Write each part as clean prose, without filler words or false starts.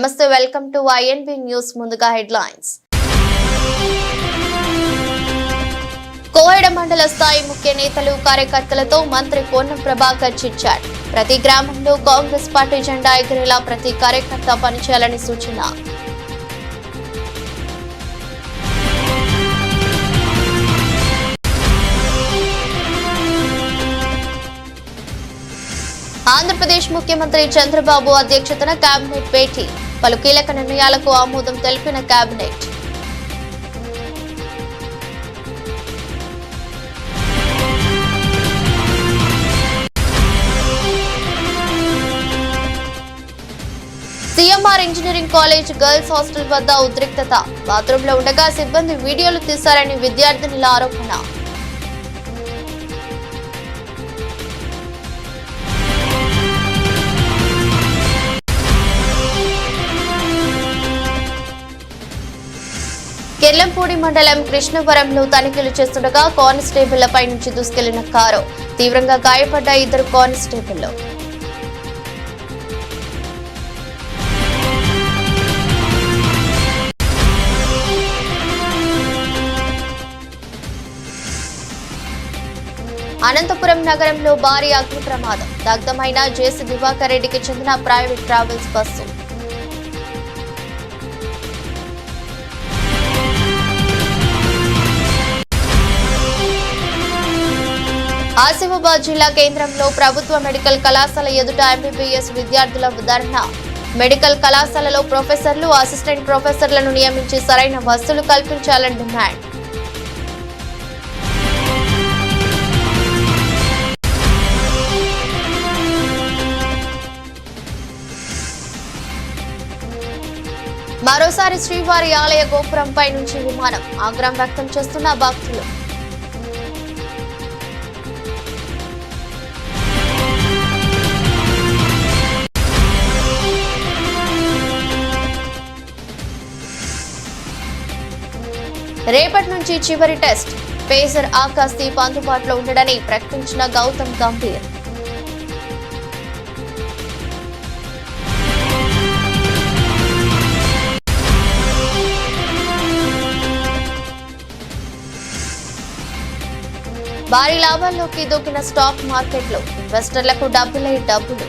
నమస్తే, welcome to INB news. ముందుగా headlines. Koheda మండల స్థాయి ముఖ్య నేతలు కార్యకర్తలతో మంత్రి పొన్నం ప్రభాకర్ చిట్చాట్. ప్రతి గ్రామంలో కాంగ్రెస్ పార్టీ జెండా ఎగిరేలా ప్రతి కార్యకర్త పనిచేయాలని సూచన. ఆంధ్రప్రదేశ్ ముఖ్యమంత్రి చంద్రబాబు అధ్యక్షతన కేబినెట్ భేటీ. పలు కీలక నిర్ణయాలకు ఆమోదం తెలిపిన cabinet. CMR engineering college girls hostel వద్ద ఉద్రిక్తత. బాత్రూంలో ఉండగా సిబ్బంది వీడియోలు తీశారని విద్యార్థినుల ఆరోపణ. కెర్లంపూడి మండలం కృష్ణవరంలో తనిఖీలు చేస్తుండగా కానిస్టేబుళ్లపై నుంచి దూసుకెళ్లిన కారు. తీవ్రంగా గాయపడ్డ ఇద్దరు కానిస్టేబుళ్లు. అనంతపురం నగరంలో భారీ అగ్ని ప్రమాదం. దగ్ధమైన జేసీ దివాకర్ రెడ్డికి చెందిన ప్రైవేట్ ట్రావెల్స్ బస్సు. ఆసిఫాబాద్ జిల్లా కేంద్రంలో ప్రభుత్వ మెడికల్ కళాశాల ఎదుట ఎంబీబీఎస్ విద్యార్థుల ధర్నా. మెడికల్ కళాశాలలో ప్రొఫెసర్లు, అసిస్టెంట్ ప్రొఫెసర్లను నియమించి సరైన వసతులు కల్పించాలని డిమాండ్. మరోసారి శ్రీవారి ఆలయ గోపురంపై నుంచి విమానం. ఆగ్రహం వ్యక్తం చేస్తున్న భక్తులు. రేపటి నుంచి చివరి టెస్ట్. పేసర్ ఆకాశదీప్ అందుబాటులో ఉండడని ప్రకటించిన గౌతమ్ గంభీర్. భారీ లాభాల్లోకి దూకిన స్టాక్ మార్కెట్లు. ఇన్వెస్టర్లకు డబ్బులే డబ్బులు.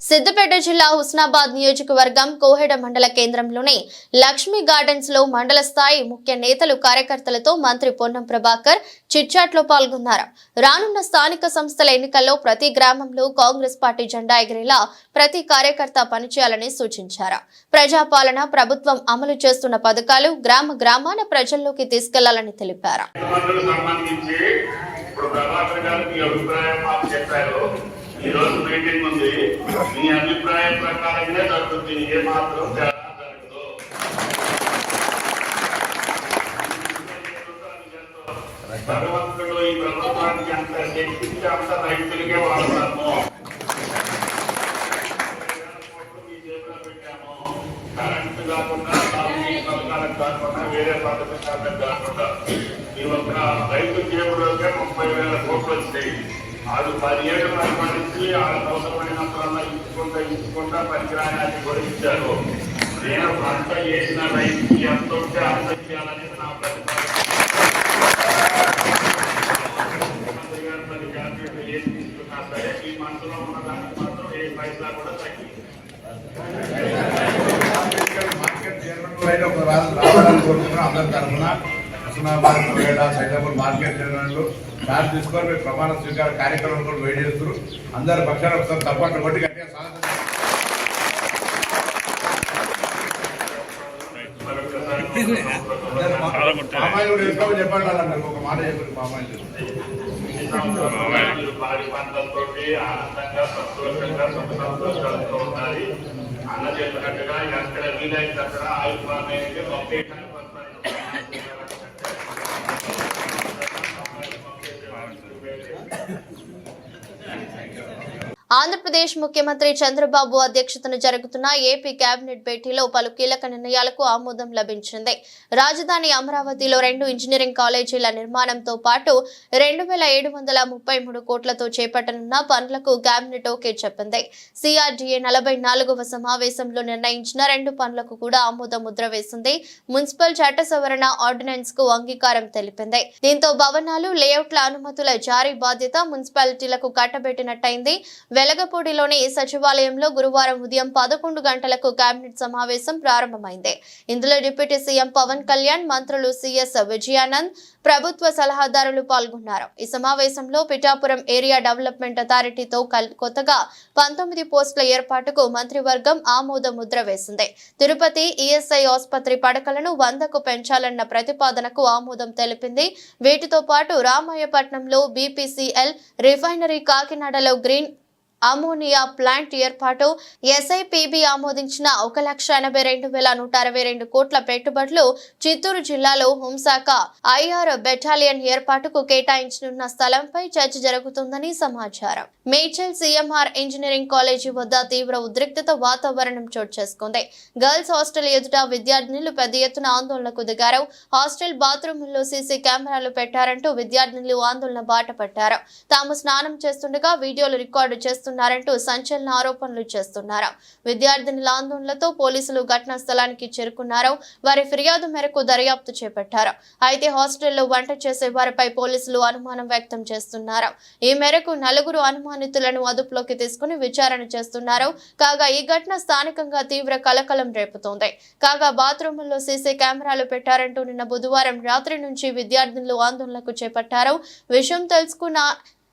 సిద్దిపేట జిల్లా హుస్నాబాద్ నియోజకవర్గం కోహెడ మండల కేంద్రంలోని లక్ష్మీ గార్డెన్స్ లో మండల స్థాయి ముఖ్య నేతలు కార్యకర్తలతో మంత్రి పొన్నం ప్రభాకర్ చిట్చాట్ లో పాల్గొన్నారు. రానున్న స్థానిక సంస్థల ఎన్నికల్లో ప్రతి గ్రామంలో కాంగ్రెస్ పార్టీ జెండా ఎగిరేలా ప్రతి కార్యకర్త పనిచేయాలని సూచించారు. ప్రజాపాలన ప్రభుత్వం అమలు చేస్తున్న పథకాలు గ్రామ గ్రామాన ప్రజల్లోకి తీసుకెళ్లాలని తెలిపారు. ఈ రోజు మీటింగ్ ఉంది. మీ అభిప్రాయం ప్రకారంగానే జరుగుతుంది. ఏ మాత్రం జరగదు. భగవంతుడు ఈ ప్రభుత్వానికి అంత శక్తికి అంత రైతులకే వాడతాము. మీ జేబులో పెట్టాము. కరెంటు కాకుండా పథకాలకు కాకుండా వేరే పథకాలకు కాకుండా ఈ ఒక్క రైతు జేబులోకే 30,000 కోట్లు వచ్చాయి. అది 10 ఏళ్ళు పరిపాలించి అవసరమైనంతవల్ల ఇచ్చుకుంటా పరికరాన్ని కూడా ఇచ్చారు. నేను పంట చేసిన రైతుకి ఎంత ఉంటే అంత చేయాలనేది నా ప్రతిపాదన. ముఖ్యమంత్రి గారు 10 క్యాబినెట్లు ఏది తీసుకున్నా సరే ఈ మనసులో ఉన్న దానికి మాత్రం ఏ పైసా కూడా తగ్గింది. రావాలని కోరుకుంటున్నాం. అందరి తరఫున సైదాపూర్ మార్కెట్ జనరల్ చార్జ్ తీసుకొని మీరు ప్రమాణ స్వీకార కార్యక్రమం కూడా వెయిట్ చేస్తారు. అందరి పక్షాన ఒకసారి తప్పట్లు కొట్టి గట్టిగా సాధన పామాయిల్ కూడా వేసుకోమని చెప్పండి అన్నారు. ఒక మాట చెప్పండి. పాడి పంటలతో ఆనందంగా సంతోషంగా ఉండాలి. అన్న చెప్పినట్టుగా ఎక్కడ వీలైతే అక్కడ ఆయుర్వాదానికి ఒకే ఆంధ్రప్రదేశ్ ముఖ్యమంత్రి చంద్రబాబు అధ్యక్షతన జరుగుతున్న ఏపీ కేబినెట్ భేటీలో పలు కీలక నిర్ణయాలకు ఆమోదం లభించింది. రాజధాని అమరావతిలో 2 ఇంజనీరింగ్ కాలేజీల నిర్మాణంతో పాటు 2733 కోట్లతో చేపట్టనున్న పనులకు కేబినెట్ ఓకే చెప్పింది. సిఆర్డీఏ 44వ సమావేశంలో నిర్ణయించిన 2 పనులకు కూడా ఆమోద ముద్ర వేసింది. మున్సిపల్ చట్ట సవరణ ఆర్డినెన్స్ కు అంగీకారం తెలిపింది. దీంతో భవనాలు, లేఅవుట్ల అనుమతుల జారీ బాధ్యత మున్సిపాలిటీలకు కట్టబెట్టినట్టయింది. వెలగపూడిలోని సచివాలయంలో గురువారం ఉదయం 11 గంటలకు కేబినెట్ సమావేశం ప్రారంభమైంది. ఇందులో డిప్యూటీ సీఎం పవన్ కళ్యాణ్, మంత్రులు సిఎస్ విజయానంద్, ప్రభుత్వ సలహాదారులు పాల్గొన్నారు. ఈ సమావేశంలో పిఠాపురం ఏరియా డెవలప్మెంట్ అథారిటీతో కొత్తగా 19 పోస్టుల ఏర్పాటుకు మంత్రివర్గం ఆమోద ముద్ర వేసింది. తిరుపతి ఈఎస్ఐ ఆసుపత్రి పడకలను 100కు పెంచాలన్న ప్రతిపాదనకు ఆమోదం తెలిపింది. వీటితో పాటు రామాయపట్నంలో బీపీసీఎల్ రిఫైనరీ, కాకినాడలో గ్రీన్ అమోనియా ప్లాంట్ ఏర్పాటు, ఎస్ఐపిబి ఆమోదించిన 1,82,162 కోట్ల పెట్టుబడులు, చిత్తూరు జిల్లాలో హోంశాఖ ఐఆర్ బెటాలియన్ ఏర్పాటుకు కేటాయించనున్న స్థలంపై చర్చ జరుగుతుందని సమాచారం. మేడ్చల్ సీఎంఆర్ ఇంజనీరింగ్ కాలేజీ వద్ద తీవ్ర ఉద్రిక్తత వాతావరణం చోటు చేసుకుంది. గర్ల్స్ హాస్టల్ ఎదుట విద్యార్థినులు పెద్ద ఎత్తున ఆందోళనకు దిగారు. హాస్టల్ బాత్రూముల్లో సీసీ కెమెరాలు పెట్టారంటూ విద్యార్థినులు ఆందోళన బాట పట్టారు. తాము స్నానం చేస్తుండగా వీడియోలు రికార్డు చేస్తున్నారంటూ సంచలన ఆరోపణలు చేస్తున్నారు. విద్యార్థినుల ఆందోళనలతో పోలీసులు ఘటనా స్థలానికి చేరుకున్నారు. వారి ఫిర్యాదు మేరకు దర్యాప్తు చేపట్టారు. అయితే హాస్టల్లో వంట చేసే వారిపై పోలీసులు అనుమానం వ్యక్తం చేస్తున్నారు. ఈ మేరకు 4 అనుమానితులను అదుపులోకి తీసుకుని విచారణ చేస్తున్నారు. కాగా ఈ ఘటన స్థానికంగా తీవ్ర కలకలం రేపుతోంది. కాగా బాత్రూముల్లో సీసీ కెమెరాలు పెట్టారంటూ నిన్న బుధవారం రాత్రి నుంచి విద్యార్థినులు ఆందోళనకు చేపట్టారు. విషయం తెలుసుకున్న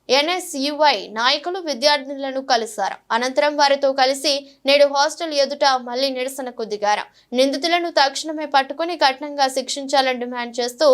ఎన్ఎస్యుఐ నాయకులు విద్యార్థినులను కలిశారు. అనంతరం వారితో కలిసి నేడు హాస్టల్ ఎదుట మళ్లీ నిరసనకు దిగారు. నిందితులను తక్షణమే పట్టుకుని కఠినంగా శిక్షించాలని డిమాండ్ చేస్తూ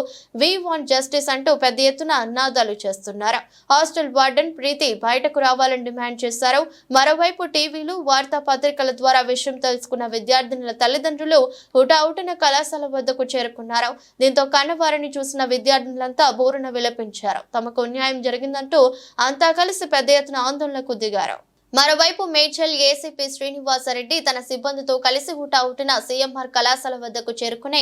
వి వాంట్ జస్టిస్ అంటూ పెద్ద ఎత్తున నినాదాలు చేస్తున్నారు. హాస్టల్ వార్డెన్ ప్రీతి బయటకు రావాలని డిమాండ్ చేశారు. మరోవైపు టీవీలు, వార్తాపత్రికల ద్వారా విషయం తెలుసుకున్న విద్యార్థినుల తల్లిదండ్రులు హుటాహుటిన కళాశాల వద్దకు చేరుకున్నారు. దీంతో కన్నవారిని చూసిన విద్యార్థినులంతా బోరున విలపించారు. తమకు న్యాయం జరిగిందంటూ అంతా కలిసి పెద్ద ఎత్తున ఆందోళనకు దిగారు. మరోవైపు మేడ్చల్ ఏసీపీ శ్రీనివాసరెడ్డి తన సిబ్బందితో కలిసి హుటాహుటిన సీఎంఆర్ కళాశాల వద్దకు చేరుకుని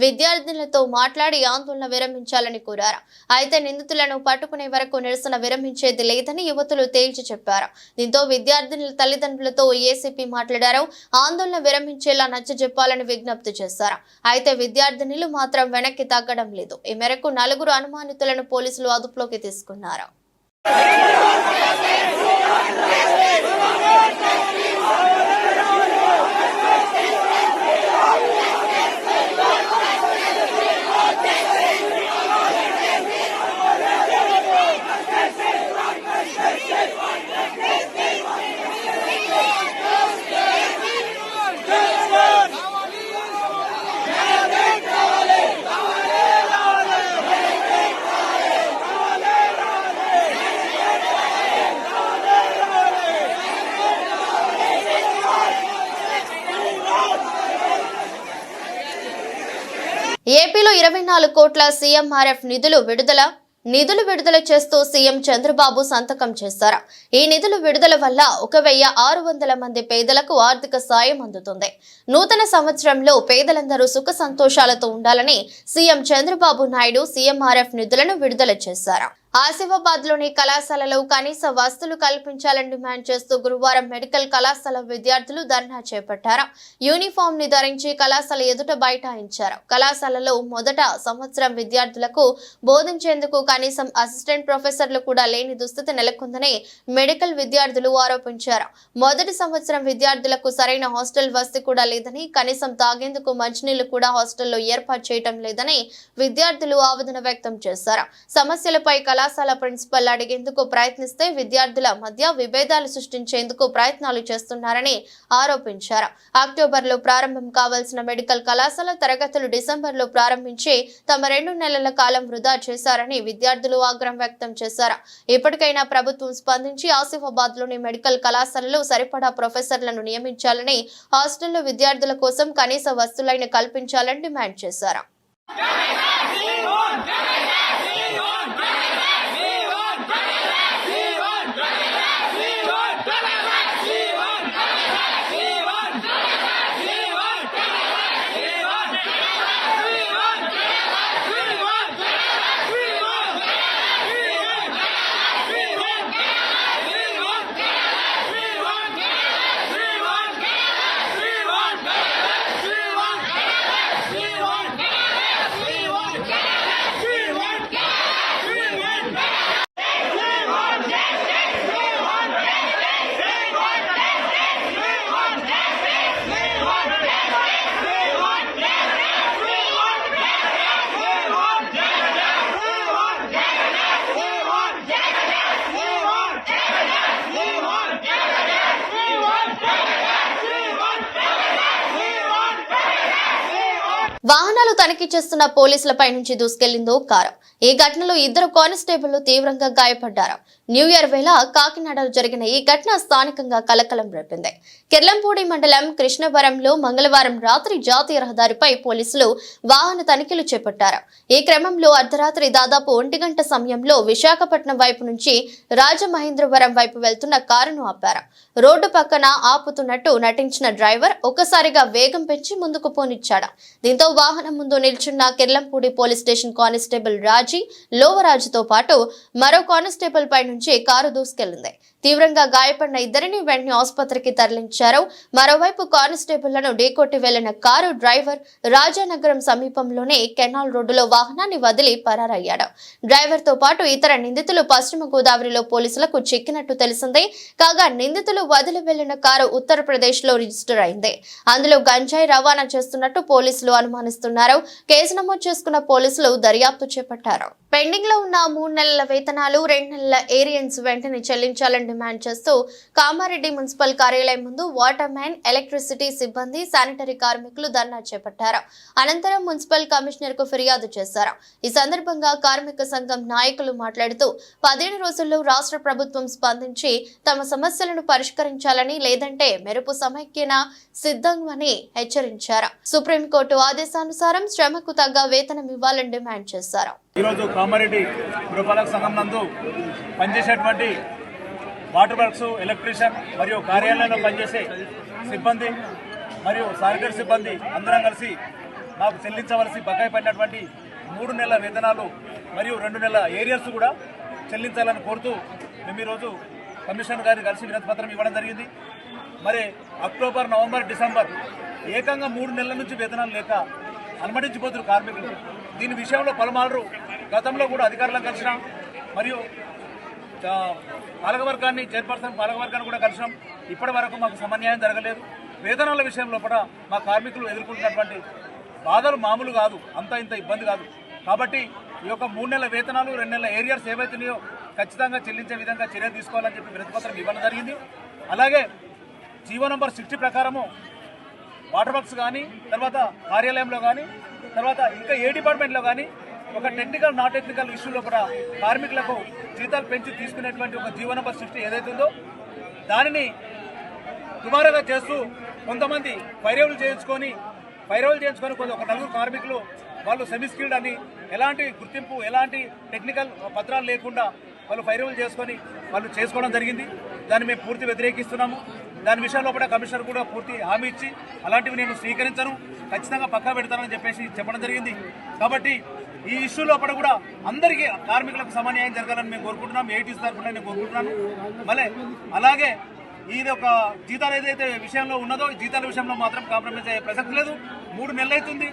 విద్యార్థులతో మాట్లాడి ఆందోళన విరమించాలని కోరారు. అయితే నిందితులను పట్టుకునే వరకు నిరసన విరమించేది లేదని యువతులు తేల్చి చెప్పారు. దీంతో విద్యార్థినుల తల్లిదండ్రులతో ఏసీపీ మాట్లాడారు. ఆందోళన విరమించేలా నచ్చజెప్పాలని విజ్ఞప్తి చేశారు. అయితే విద్యార్థినులు మాత్రం వెనక్కి తగ్గడం లేదు. ఈ మేరకు 4 అనుమానితులను పోలీసులు అదుపులోకి తీసుకున్నారు. ఏపీలో 24 కోట్ల సీఎంఆర్ఎఫ్ నిధులు విడుదల చేస్తూ సీఎం చంద్రబాబు సంతకం చేశారు. ఈ నిధులు విడుదల వల్ల 1,600 మంది పేదలకు ఆర్థిక సాయం అందుతుంది. నూతన సంవత్సరంలో పేదలందరూ సుఖ సంతోషాలతో ఉండాలని సీఎం చంద్రబాబు నాయుడు సీఎంఆర్ఎఫ్ నిధులను విడుదల చేశారు. ఆసిఫాబాద్ లోని కళాశాలలో కనీస వసతులు కల్పించాలని డిమాండ్ చేస్తూ గురువారం మెడికల్ కళాశాల విద్యార్థులు ధర్నా చేపట్టారు. యూనిఫామ్ ని ధరించి కళాశాల ఎదుట బైఠాయించారు. కళాశాలలో మొదట సంవత్సరం విద్యార్థులకు బోధించేందుకు కనీసం అసిస్టెంట్ ప్రొఫెసర్లు కూడా లేని దుస్థితి నెలకొందని మెడికల్ విద్యార్థులు ఆరోపించారు. మొదటి సంవత్సరం విద్యార్థులకు సరైన హాస్టల్ వసతి కూడా లేదని, కనీసం తాగేందుకు మంచినీళ్లు కూడా హాస్టల్లో ఏర్పాటు చేయడం లేదని విద్యార్థులు ఆవేదన వ్యక్తం చేశారు. సమస్యలపై కళాశాల ప్రిన్సిపల్ అడిగేందుకు ప్రయత్నిస్తే విద్యార్థుల మధ్య విభేదాలు సృష్టించేందుకు ప్రయత్నాలు చేస్తున్నారని ఆరోపించారు. అక్టోబర్లో ప్రారంభం కావాల్సిన మెడికల్ కళాశాల తరగతులు డిసెంబర్లో ప్రారంభించి తమ 2 నెలల కాలం వృధా చేశారని విద్యార్థులు ఆగ్రహం వ్యక్తం చేశారు. ఇప్పటికైనా ప్రభుత్వం స్పందించి ఆసిఫాబాద్ లోని మెడికల్ కళాశాలలో సరిపడా ప్రొఫెసర్లను నియమించాలని, హాస్టల్లో విద్యార్థుల కోసం కనీస వసతులను కల్పించాలని డిమాండ్ చేశారు. వాహనాలు తనిఖీ చేస్తున్న పోలీసులపై నుంచి దూసుకెళ్లిందో కారు. ఈ ఘటనలో 2 కానిస్టేబుళ్లు తీవ్రంగా గాయపడ్డారు. న్యూ ఇయర్ వేళ కాకినాడలో జరిగిన ఈ ఘటన స్థానికంగా కలకలం రేపింది. కిర్లంపూడి మండలం కృష్ణవరంలో మంగళవారం రాత్రి జాతీయ రహదారిపై పోలీసులు వాహన తనిఖీలు చేపట్టారు. ఈ క్రమంలో అర్ధరాత్రి దాదాపు 1 గంట సమయంలో విశాఖపట్నం వైపు నుంచి రాజమహేంద్రవరం వైపు వెళ్తున్న కారును ఆపారు. రోడ్డు పక్కన ఆపుతున్నట్టు నటించిన డ్రైవర్ ఒక్కసారిగా వేగం పెంచి ముందుకు పోనిచ్చాడు. దీంతో వాహనం ముందు నిల్చున్న కిర్లంపూడి పోలీస్ స్టేషన్ కానిస్టేబుల్ రాజీ లోవరాజుతో పాటు మరో కానిస్టేబుల్ పై నుంచి కారు దూసుకెళ్లింది. తీవ్రంగా గాయపడిన ఇద్దరిని వెంటనే ఆసుపత్రికి తరలించారు. మరోవైపు కానిస్టేబుళ్లను ఢీకొట్టి వెళ్లిన కారు డ్రైవర్ రాజానగరం సమీపంలోనే కెనాల్ రోడ్డులో వాహనాన్ని వదిలి పరారయ్యాడు. డ్రైవర్ తో పాటు ఇతర నిందితులు పశ్చిమ గోదావరిలో పోలీసులకు చిక్కినట్టు తెలిసింది. కాగా నిందితులు వదిలి వెళ్లిన కారు ఉత్తరప్రదేశ్ లో రిజిస్టర్ అయింది. అందులో గంజాయి రవాణా చేస్తున్నట్టు పోలీసులు అనుమానిస్తున్నారు. కేసు నమోదు చేసుకున్న పోలీసులు దర్యాప్తు చేపట్టారు. పెండింగ్ లో ఉన్న 3 నెలల వేతనాలు 2 నెలల ఏరియన్స్ వెంటనే చెల్లించాలని డిమాండ్ చేస్తూ కామారెడ్డి మున్సిపల్ కార్యాలయం ముందు వాటర్ మ్యాన్, ఎలక్ట్రిసిటీ సిబ్బంది, శానిటరీ కార్మికులు ధర్నా చేపట్టారు. అనంతరం మున్సిపల్ కమిషనర్ కు ఫిర్యాదు చేశారు. ఈ సందర్భంగా కార్మిక సంఘం నాయకులు మాట్లాడుతూ 15 రోజుల్లో రాష్ట్ర ప్రభుత్వం స్పందించి తమ సమస్యలను పరిష్కరించాలని, లేదంటే మెరుపు సమైక్యన సిద్ధమని హెచ్చరించారు. సుప్రీంకోర్టు ఆదేశానుసారం శ్రమకు తగ్గ వేతనం ఇవ్వాలని డిమాండ్ చేశారు. ఈరోజు కామారెడ్డి పురపాలక సంఘం నందు పనిచేసేటువంటి వాటర్ వర్క్స్, ఎలక్ట్రీషియన్ మరియు కార్యాలయంలో పనిచేసే సిబ్బంది మరియు శానిటరీ సిబ్బంది అందరం కలిసి మాకు చెల్లించవలసి బకాయి పడినటువంటి 3 నెలల వేతనాలు మరియు 2 నెలల ఏరియర్స్ కూడా చెల్లించాలని కోరుతూ మేము ఈరోజు కమిషనర్ గారిని కలిసి వినతి పత్రం ఇవ్వడం జరిగింది. మరి అక్టోబర్, నవంబర్, డిసెంబర్ ఏకంగా 3 నెలల నుంచి వేతనాలు లేక అనుమతించిపోతున్నారు కార్మికులు. దీని విషయంలో పలుమార్లు గతంలో కూడా అధికారులను కలిసినాం, మరియు పాలకవర్గాన్ని, చైర్పర్సన్ పాలకవర్గాన్ని కూడా కలిసినాం. ఇప్పటి వరకు మాకు సమన్యాయం జరగలేదు. వేతనాల విషయంలో కూడా మా కార్మికులు ఎదుర్కొంటున్నటువంటి బాధలు మామూలు కాదు, అంత ఇంత ఇబ్బంది కాదు. కాబట్టి ఈ యొక్క 3 నెలల వేతనాలు, 2 నెలల ఏరియర్స్ ఏవైతున్నాయో ఖచ్చితంగా చెల్లించే విధంగా చర్యలు తీసుకోవాలని చెప్పి వినతిపత్రం ఇవ్వడం జరిగింది. అలాగే జీవో నంబర్ 60 ప్రకారము వాటర్ వర్క్స్ కానీ, తర్వాత కార్యాలయంలో కానీ, తర్వాత ఇంకా ఏ డిపార్ట్మెంట్లో కానీ ఒక టెక్నికల్, నాన్ టెక్నికల్ ఇష్యూలో కూడా కార్మికులకు జీతాలు పెంచి తీసుకునేటువంటి ఒక జీవో నంబర్ 60 ఏదైతే ఉందో దానిని దుమారాగా చేస్తూ కొంతమంది పైరవులు చేయించుకొని ఒక 4 కార్మికులు వాళ్ళు సెమీ స్కిల్డ్ అని ఎలాంటి గుర్తింపు, ఎలాంటి టెక్నికల్ పత్రాలు లేకుండా వాళ్ళు పైరవులు చేసుకొని వాళ్ళు చేసుకోవడం జరిగింది. దాన్ని మేము పూర్తి వ్యతిరేకిస్తున్నాము. దాని విషయంలో కూడా కమిషనర్ కూడా పూర్తి హామీ ఇచ్చి అలాంటివి నేను స్వీకరించను, ఖచ్చితంగా పక్కా పెడతానని చెప్పేసి చెప్పడం జరిగింది. కాబట్టి ఈ ఇష్యూ లోపల కూడా అందరికీ కార్మికులకు సమన్యాయం జరగాలని మేము కోరుకుంటున్నాం. ఏటీస్ తరఫున నేను కోరుకుంటున్నాను. మళ్ళీ అలాగే ఇది ఒక జీతాలు ఏదైతే విషయంలో ఉన్నదో జీతాల విషయంలో మాత్రం కాంప్రమైజ్ అయ్యే ప్రసక్తి లేదు. 3 నెలలు అవుతుంది.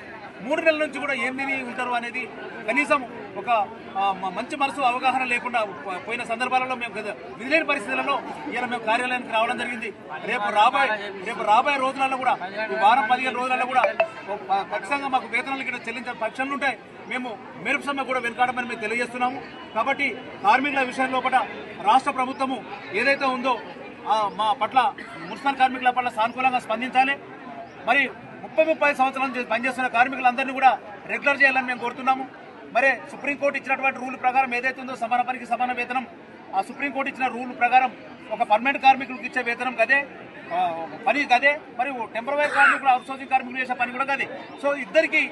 3 నెలల నుంచి కూడా ఏం తిని ఉంటారు అనేది కనీసం ఒక మంచి మనసు అవగాహన లేకుండా పోయిన సందర్భాలలో మేము విధిలేని పరిస్థితులలో ఇలా మేము కార్యాలయానికి రావడం జరిగింది. రేపు రాబోయే రోజులలో కూడా, ఈ వారం 15 రోజులలో కూడా ఖచ్చితంగా మాకు వేతనాలు ఇక్కడ చెల్లించే పక్షాలు ఉంటాయి. మేము మెరుపు సమ్మె కూడా వెనుకాడమని మేము తెలియజేస్తున్నాము. కాబట్టి కార్మికుల విషయంలో కూడా రాష్ట్ర ప్రభుత్వము ఏదైతే ఉందో మా పట్ల, మున్సిపల్ కార్మికుల పట్ల సానుకూలంగా స్పందించాలి. మరి 30-35 సంవత్సరాల నుంచి పనిచేస్తున్న కార్మికులందరినీ కూడా రెగ్యులర్ చేయాలని మేము కోరుతున్నాము. మరి సుప్రీంకోర్టు ఇచ్చినటువంటి రూల్ ప్రకారం ఏదైతే ఉందో సమాన పనికి సమాన వేతనం, ఆ సుప్రీంకోర్టు ఇచ్చిన రూల్ ప్రకారం ఒక పర్మనెంట్ కార్మికులకు ఇచ్చే వేతనం కదే, పని కదే, మరియు టెంపరరీ కార్మికులు, అవుట్సోర్సింగ్ కార్మికులు చేసే పని కూడా కదే. సో ఇద్దరికి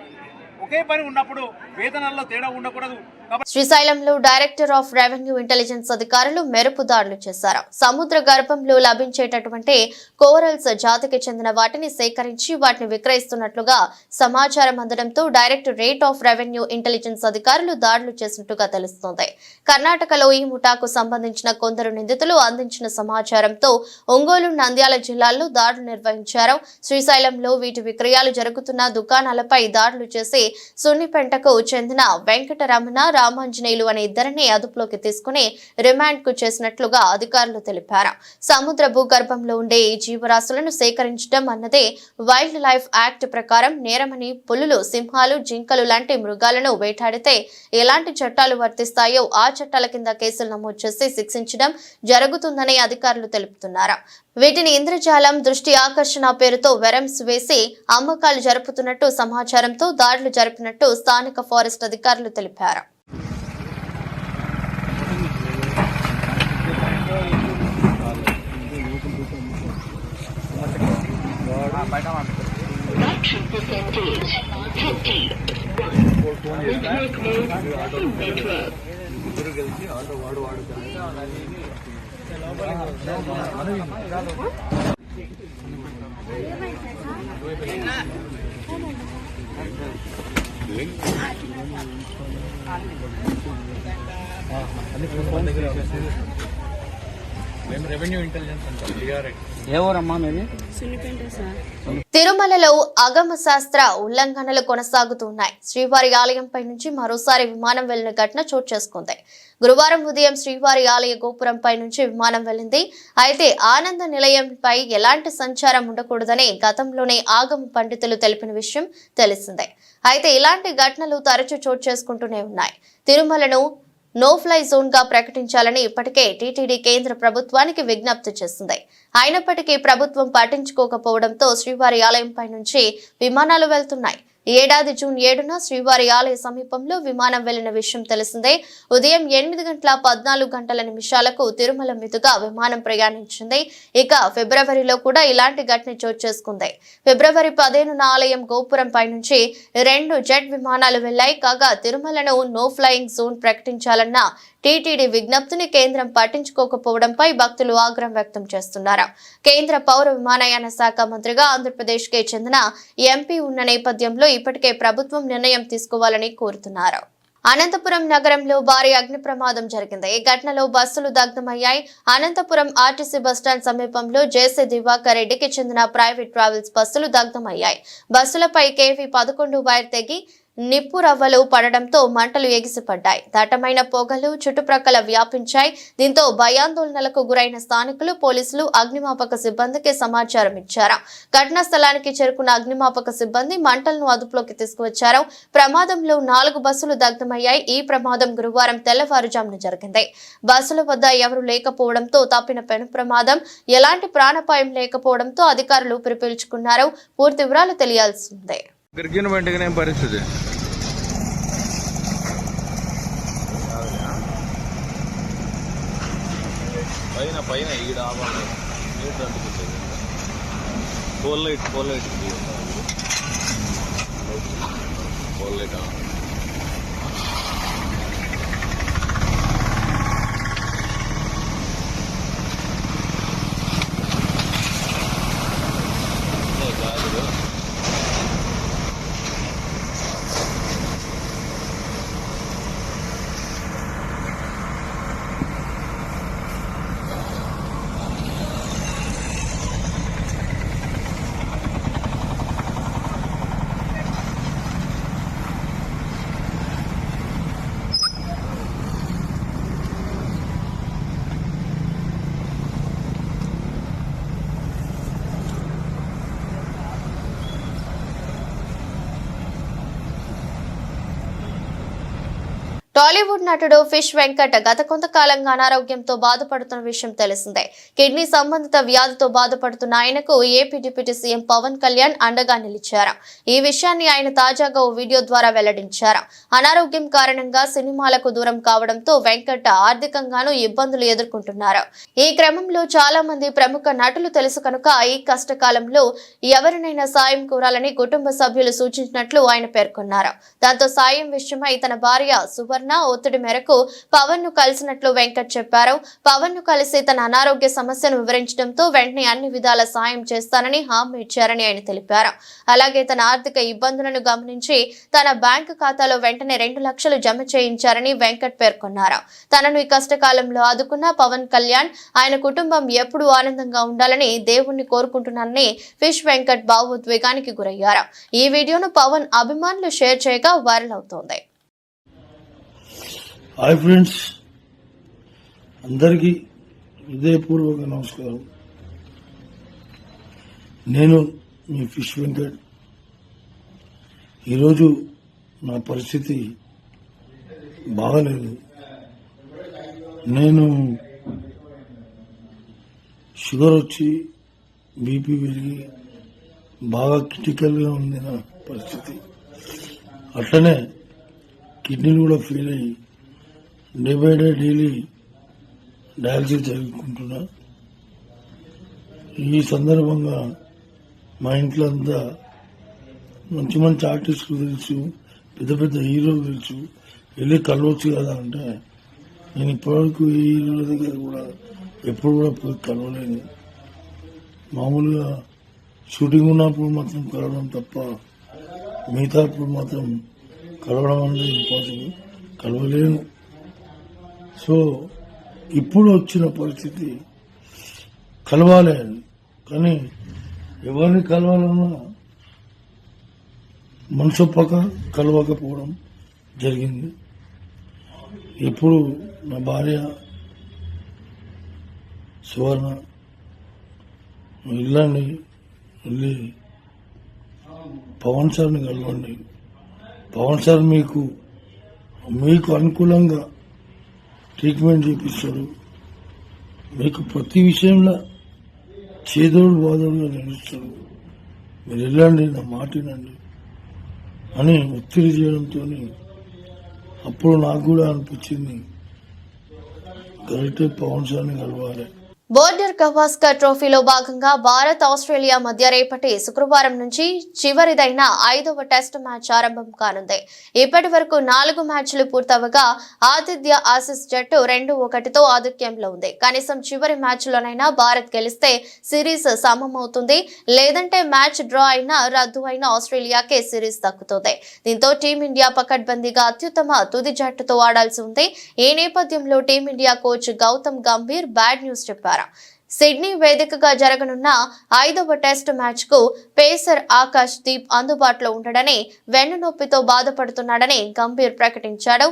ఒకే పని ఉన్నప్పుడు వేతనాల్లో తేడా ఉండకూడదు. శ్రీశైలంలో డైరెక్టర్ ఆఫ్ రెవెన్యూ ఇంటెలిజెన్స్ అధికారులు మెరుపు దాడులు చేశారు. సముద్ర గర్భంలో లభించేటటువంటి కోరల్స్ జాతికి చెందిన వాటిని సేకరించి వాటిని విక్రయిస్తున్నట్లుగా సమాచారం అందడంతో డైరెక్టరేట్ ఆఫ్ రెవెన్యూ ఇంటెలిజెన్స్ అధికారులు దాడులు చేసినట్టుగా తెలుస్తోంది. కర్ణాటకలో ఈ ముఠాకు సంబంధించిన కొందరు నిందితులు అందించిన సమాచారంతో ఒంగోలు, నంద్యాల జిల్లాల్లో దాడులు నిర్వహించారు. శ్రీశైలంలో వీటి విక్రయాలు జరుగుతున్న దుకాణాలపై దాడులు చేసి సున్నిపెంటకు చెందిన వెంకటరమణ, రామాంజనేయులు అనే ఇద్దరిని అదుపులోకి తీసుకుని రిమాండ్ కు చేసినట్లుగా అధికారులు తెలిపారు. సముద్ర భూగర్భంలో ఉండే ఈ జీవరాశులను సేకరించడం అన్నదే వైల్డ్ లైఫ్ యాక్ట్ ప్రకారం నేరమని, పులులు, సింహాలు, జింకలు లాంటి మృగాలను వేటాడితే ఎలాంటి చట్టాలు వర్తిస్తాయో ఆ చట్టాల కింద కేసులు నమోదు చేసి శిక్షించడం జరుగుతుందని అధికారులు తెలుపుతున్నారు. వీటిని ఇంద్రజాలం దృష్టి ఆకర్షణ పేరుతో వెరమ్స్ వేసి అమ్మకాలు జరుపుతున్నట్టు సమాచారంతో దాడులు జరిపినట్టు స్థానిక ఫారెస్ట్ అధికారులు తెలిపారు. తిరుమలలో అగమ శాస్త్ర ఉల్లంఘనలు కొనసాగుతున్నాయి. శ్రీవారి ఆలయంపై నుంచి మరోసారి విమానం వెళ్లిన ఘటన చోటు చేసుకుంది. గురువారం ఉదయం శ్రీవారి ఆలయ గోపురంపై నుంచి విమానం వెళ్లింది. అయితే ఆనంద నిలయంపై ఎలాంటి సంచారం ఉండకూడదని గతంలోనే ఆగమ పండితులు తెలిపిన విషయం తెలిసిందే. అయితే ఇలాంటి ఘటనలు తరచూ చోటు చేసుకుంటూనే ఉన్నాయి. తిరుమలను నో ఫ్లై జోన్ గా ప్రకటించాలని ఇప్పటికే టీటీడీ కేంద్ర ప్రభుత్వానికి విజ్ఞప్తి చేసింది. అయినప్పటికీ ప్రభుత్వం పట్టించుకోకపోవడంతో శ్రీవారి ఆలయంపై నుంచి విమానాలు వెళ్తున్నాయి. ఈ ఏడాది జూన్ 7న శ్రీవారి ఆలయ సమీపంలో విమానం వెళ్లిన విషయం తెలిసిందే. ఉదయం 8:14 తిరుమల మీదుగా విమానం ప్రయాణించింది. ఇక ఫిబ్రవరిలో కూడా ఇలాంటి ఘటన చోటు చేసుకుంది. ఫిబ్రవరి 15న ఆలయం గోపురంపై నుంచి 2 జెట్ విమానాలు వెళ్లాయి. కాగా తిరుమలను నో ఫ్లయింగ్ జోన్ ప్రకటించాలన్న టీటీడీ విజ్ఞప్తిని కేంద్రం పట్టించుకోకపోవడంపై భక్తులు ఆగ్రహం వ్యక్తం చేస్తున్నారు. కేంద్ర పౌర విమానయాన శాఖ మంత్రిగా ఆంధ్రప్రదేశ్ కి చెందిన ఎంపీ ఉన్న నేపథ్యంలో ఇప్పటికే ప్రభుత్వం నిర్ణయం తీసుకోవాలని కోరుతున్నారు. అనంతపురం నగరంలో భారీ అగ్ని ప్రమాదం జరిగింది. ఈ ఘటనలో బస్సులు దగ్ధమయ్యాయి. అనంతపురం ఆర్టీసీ బస్టాండ్ సమీపంలో జేసీ దివాకర్ రెడ్డికి చెందిన ప్రైవేట్ ట్రావెల్స్ బస్సులు దగ్ధమయ్యాయి. బస్సులపై కేవీ 11 వైర్ తెగి నిప్పు రవ్వలు పడడంతో మంటలు ఎగిసిపడ్డాయి. దట్టమైన పొగలు చుట్టుప్రక్కల వ్యాపించాయి. దీంతో భయాందోళనలకు గురైన స్థానికులు, పోలీసులు, అగ్నిమాపక సిబ్బందికి సమాచారం ఇచ్చారు. ఘటనా స్థలానికి చేరుకున్న అగ్నిమాపక సిబ్బంది మంటలను అదుపులోకి తీసుకువచ్చారు. ప్రమాదంలో 4 బస్సులు దగ్ధమయ్యాయి. ఈ ప్రమాదం గురువారం తెల్లవారుజామున జరిగింది. బస్సుల వద్ద ఎవరూ లేకపోవడంతో తప్పిన పెను ప్రమాదం. ఎలాంటి ప్రాణాపాయం లేకపోవడంతో అధికారులు పిలుపునిచ్చుకున్నారు. పూర్తి వివరాలు తెలియాల్సిందే. పరిస్థితి పైన ఈడ పోల్ లైట్ టాలీవుడ్ నటుడు ఫిష్ వెంకట్ గత కొంతకాలంగా అనారోగ్యంతో బాధపడుతున్న విషయం తెలిసిందే. కిడ్నీ సంబంధిత వ్యాధితో బాధపడుతున్న ఆయనకు AP deputy CM Pawan Kalyan అండగా నిలిచారు. ఈ విషయాన్ని ఆయన తాజాగా ఓ వీడియో ద్వారా వెల్లడించారు. అనారోగ్యం కారణంగా సినిమాలకు దూరం కావడంతో వెంకట్ ఆర్థికంగానూ ఇబ్బందులు ఎదుర్కొంటున్నారు. ఈ క్రమంలో చాలా మంది ప్రముఖ నటులు తెలుసు కనుక ఈ కష్టకాలంలో ఎవరినైనా సాయం కోరాలని కుటుంబ సభ్యులు సూచించినట్లు ఆయన పేర్కొన్నారు. దాంతో సాయం విషయమై తన భార్య సువర్ణ ఒత్తిడి మేరకు పవన్ ను కలిసినట్లు వెంకట్ చెప్పారు. పవన్ ను కలిసి తన అనారోగ్య సమస్యను వివరించడంతో వెంటనే అన్ని విధాల సాయం చేస్తానని హామీ ఇచ్చారని ఆయన తెలిపారు. అలాగే తన ఆర్థిక ఇబ్బందులను గమనించి తన బ్యాంకు ఖాతాలో వెంటనే 2 లక్షలు జమ చేయించారని వెంకట్ పేర్కొన్నారు. తనను ఈ కష్టకాలంలో ఆదుకున్న పవన్ కళ్యాణ్, ఆయన కుటుంబం ఎప్పుడూ ఆనందంగా ఉండాలని దేవుణ్ణి కోరుకుంటున్నానని ఫిష్ వెంకట్ భావోద్వేగానికి గురయ్యారు. ఈ వీడియోను పవన్ అభిమానులు షేర్ చేయగా వైరల్ అవుతోంది. హాయ్ ఫ్రెండ్స్, అందరికీ హృదయపూర్వక నమస్కారం. నేను మీ ఫిష్ వెంకట్. ఈరోజు నా పరిస్థితి బాగలేదు. నేను షుగర్ వచ్చి బీపీ పెరిగి బాగా క్రిటికల్గా ఉంది నా పరిస్థితి. అట్లనే కిడ్నీలు కూడా ఫెయిల్ అయ్యి day by day daily dialysis జరుపుకుంటున్నా. ఈ సందర్భంగా మా ఇంట్లో అంతా మంచి మంచి ఆర్టిస్టులు తెలుసు, పెద్ద పెద్ద హీరోలు తెలుసు, వెళ్ళి కలవచ్చు కదా అంటే నేను ఇప్పటివరకు ఈ హీరోల దగ్గర కూడా ఎప్పుడు కూడా పోయి కలవలేను. మామూలుగా షూటింగ్ ఉన్నప్పుడు మాత్రం కలవడం తప్ప మిగతా అప్పుడు మాత్రం కలవడం అనేది ఇంపాసిబుల్, కలవలేను. సో ఇప్పుడు వచ్చిన పరిస్థితి కలవాలి అని, కానీ ఎవరిని కలవాలన్నా మనసొప్పక కలవకపోవడం జరిగింది. ఇప్పుడు నా భార్య సువర్ణ వెళ్ళండి, వెళ్ళి పవన్ సార్ని కలవండి, పవన్ సార్ మీకు అనుకూలంగా ట్రీట్మెంట్ చేపిస్తాడు, మీకు ప్రతి విషయంలో చేదోడు బాదోడుగా నిలుస్తాడు, మీరు వెళ్ళండి, నా మాట వినండి అని ఒత్తిడి చేయడంతో అప్పుడు నాకు కూడా అనిపించింది కరెక్టే పవన్ సార్ని కలవాలి. బోర్డర్ గవాస్కర్ ట్రోఫీలో భాగంగా భారత్ ఆస్ట్రేలియా మధ్య రేపటి శుక్రవారం నుంచి చివరిదైన 5వ టెస్ట్ మ్యాచ్ ఆరంభం కానుంది. ఇప్పటి వరకు 4 మ్యాచ్లు పూర్తవగా ఆతిథ్య ఆసీస్ జట్టు 2-1తో ఆధిక్యంలో ఉంది. కనీసం చివరి మ్యాచ్లోనైనా భారత్ గెలిస్తే సిరీస్ సమమవుతుంది, లేదంటే మ్యాచ్ డ్రా అయినా రద్దు అయిన ఆస్ట్రేలియాకే సిరీస్ దక్కుతుంది. దీంతో టీమిండియా పకడ్బందీగా అత్యుత్తమ తుది జట్టుతో ఆడాల్సి ఉంది. ఈ నేపథ్యంలో team India coach Gautam Gambhir bad news చెప్పారు. సిడ్నీ వేదికగా జరగనున్న 5వ టెస్ట్ మ్యాచ్ కు పేసర్ ఆకాష్ దీప్ అందుబాటులో ఉండడని, వెన్నునొప్పితో బాధపడుతున్నాడని గంభీర్ ప్రకటించాడు.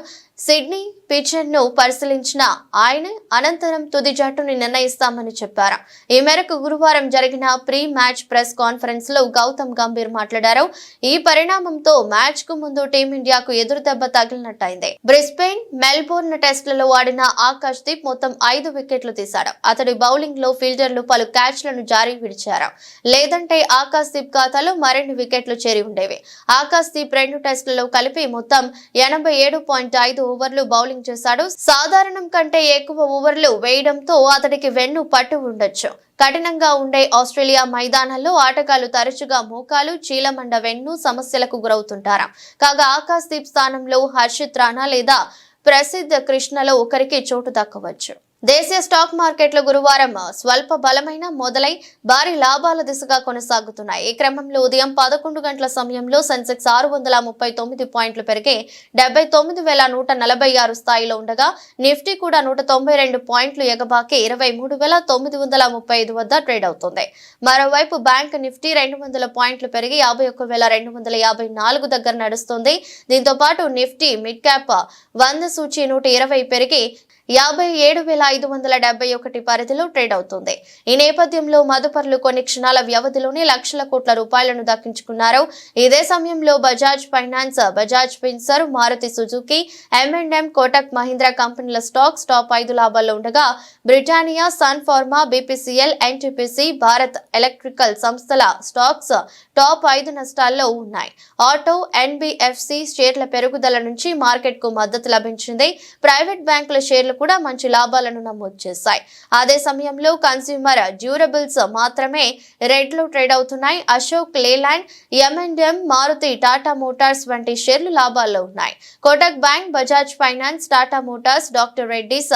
సిడ్నీ పిచ్ను ను పరిశీలించిన ఆయన అనంతరం తుది జట్టుని నిర్ణయిస్తామని చెప్పారు. ఈ మేరకు గురువారం జరిగిన ప్రీ మ్యాచ్ ప్రెస్ కాన్ఫరెన్స్ లో గౌతమ్ గంభీర్ మాట్లాడారు. ఈ పరిణామంతో మ్యాచ్ కు ముందు టీమిండియాకు ఎదురుదెబ్బ తగిలినట్టయింది. బ్రిస్బెయిన్, మెల్బోర్న్ టెస్టులలో ఆడిన ఆకాష్ దీప్ మొత్తం 5 వికెట్లు తీశాడు. అతడి బౌలింగ్ లో ఫీల్డర్లు పలు క్యాచ్లను జారీ విడిచారు, లేదంటే ఆకాష్ దీప్ ఖాతాలో మరిన్ని వికెట్లు చేరి ఉండేవి. ఆకాష్ దీప్ 2 టెస్టులలో కలిపి మొత్తం 87.5 ఓవర్లు బౌలింగ్ చేశాడు. సాధారణం కంటే ఎక్కువ ఓవర్లు వేయడంతో అతడికి వెన్ను పట్టు ఉండొచ్చు. కఠినంగా ఉండే ఆస్ట్రేలియా మైదానాల్లో ఆటగాళ్లు తరచుగా మోకాలు, చీలమండ, వెన్ను సమస్యలకు గురవుతుంటారు. కాగా ఆకాష్ దీప్ స్థానంలో హర్షిత్ రాణా లేదా ప్రసిద్ధ కృష్ణలో ఒకరికి చోటు దక్కవచ్చు. దేశీయ స్టాక్ మార్కెట్లు గురువారం స్వల్ప బలమైన మొదలై భారీ లాభాల దిశగా కొనసాగుతున్నాయి. ఈ క్రమంలో ఉదయం 11 గంటల సమయంలో సెన్సెక్స్ 639 పాయింట్లు పెరిగి 79,146 స్థాయిలో ఉండగా నిఫ్టీ కూడా 192 పాయింట్లు ఎగబాకి 23,935 వద్ద ట్రేడ్ అవుతుంది. మరోవైపు బ్యాంక్ నిఫ్టీ 200 పాయింట్లు పెరిగి 51,254 దగ్గర నడుస్తుంది. దీంతో పాటు నిఫ్టీ మిడ్ క్యాప్ 100 సూచీ 120 పెరిగి 57,571 పరిధిలో ట్రేడ్ అవుతుంది. ఈ నేపథ్యంలో మదుపర్లు కొన్ని క్షణాల వ్యవధిలోనే లక్షల కోట్ల రూపాయలను దక్కించుకున్నారు. ఇదే సమయంలో Bajaj Finance, Bajaj Finserv, Maruti Suzuki, M&M, Kotak Mahindra కంపెనీల స్టాక్స్ టాప్ 5 లాభాల్లో ఉండగా Britannia, Sun Pharma, BPCL, NTPC, Bharat Electrical సంస్థల స్టాక్స్ టాప్ 5 నష్టాల్లో ఉన్నాయి. ఆటో, NBFC షేర్ల పెరుగుదల నుంచి మార్కెట్ కు మద్దతు లభించింది. ప్రైవేట్ బ్యాంకుల షేర్లు కూడా మంచి లాభాలను నమోదు చేశాయి. అదే సమయంలో కన్స్యూమర్ డ్యూరబుల్స్ మాత్రమే రెడ్ లో ట్రేడ్ అవుతున్నాయి. Ashok Leyland, M&M, Maruti, Tata Motors వంటి షేర్లు లాభాల్లో ఉన్నాయి. Kotak Bank, Bajaj Finance, Tata Motors, doctor Reddy's,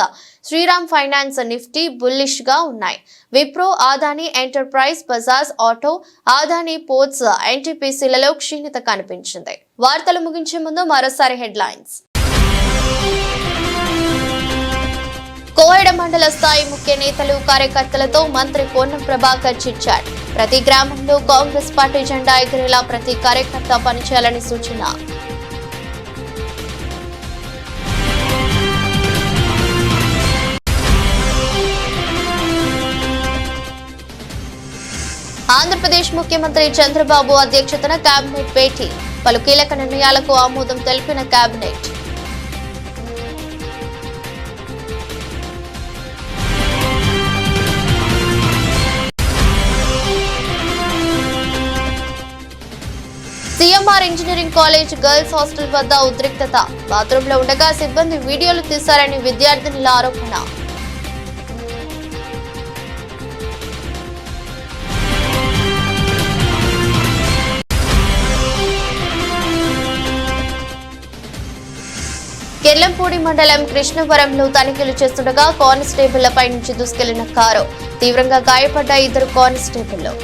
Shriram Finance, Nifty bullish గా ఉన్నాయి. Wipro, Adani Enterprise, Bajaj Auto, Adani Ports, NTPCలలో క్షీణత కనిపించింది. వార్తలు ముగించే ముందు మరోసారి హెడ్లైన్స్. కోహెడ మండల స్థాయి ముఖ్య నేతలు, కార్యకర్తలతో మంత్రి పొన్నం ప్రభాకర్ చిట్చాట్. ప్రతి గ్రామంలో కాంగ్రెస్ పార్టీ జెండా ఎగిరేలా ప్రతి కార్యకర్త పనిచేయాలని సూచన. ఆంధ్రప్రదేశ్ ముఖ్యమంత్రి చంద్రబాబు అధ్యక్షతన కేబినెట్ భేటీ. పలు కీలక నిర్ణయాలకు ఆమోదం తెలిపిన cabinet. CMR engineering college girls hostel వద్ద ఉద్రిక్తత. బాత్రూమ్ లో ఉండగా సిబ్బంది వీడియోలు తీశారని విద్యార్థినుల ఆరోపణ. కెర్లంపూడి మండలం కృష్ణవరంలో తనిఖీలు చేస్తుండగా కానిస్టేబుళ్లపై నుంచి దూసుకెళ్లిన కారు. తీవ్రంగా గాయపడ్డ 2 కానిస్టేబుళ్లు.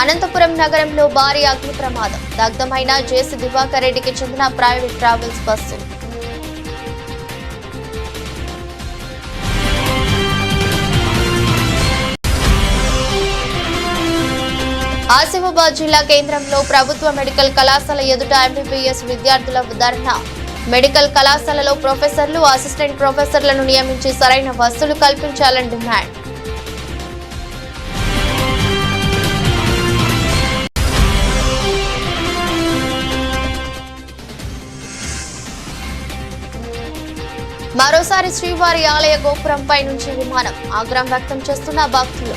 అనంతపురం నగరంలో భారీ అగ్ని ప్రమాదం. దగ్ధమైన జేసీ దివాకర్ రెడ్డికి చెందిన ప్రైవేట్ ట్రావెల్స్ బస్సు. ఆసిఫాబాద్ జిల్లా కేంద్రంలో ప్రభుత్వ మెడికల్ కళాశాల ఎదుట ఎంబీబీఎస్ విద్యార్థుల ధర్నా. మెడికల్ కళాశాలలో ప్రొఫెసర్లు, అసిస్టెంట్ ప్రొఫెసర్లను నియమించి సరైన వసతులు కల్పించాలని డిమాండ్. మరోసారి శ్రీవారి ఆలయ గోపురంపై నుంచి విమానం. ఆగ్రహం వ్యక్తం చేస్తున్న భక్తులు.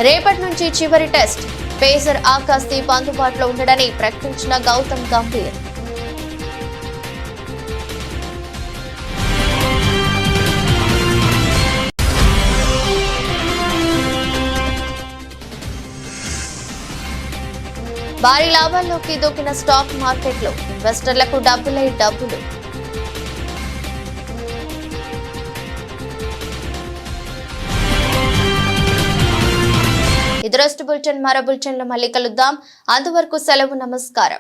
రేపటి నుంచి చివరి టెస్ట్. పేసర్ ఆకాశ్దీప్ అందుబాటులో ఉండడని ప్రకటించిన గౌతమ్ గంభీర్. భారీ లాభాల్లోకి దూకిన స్టాక్ మార్కెట్లో ఇన్వెస్టర్లకు డబ్బులే డబ్బులు. ఇది రోజు బులెటిన్. మరో బులెటిన్లో మళ్ళీ కలుద్దాం. అంతవరకు సెలవు. నమస్కారం.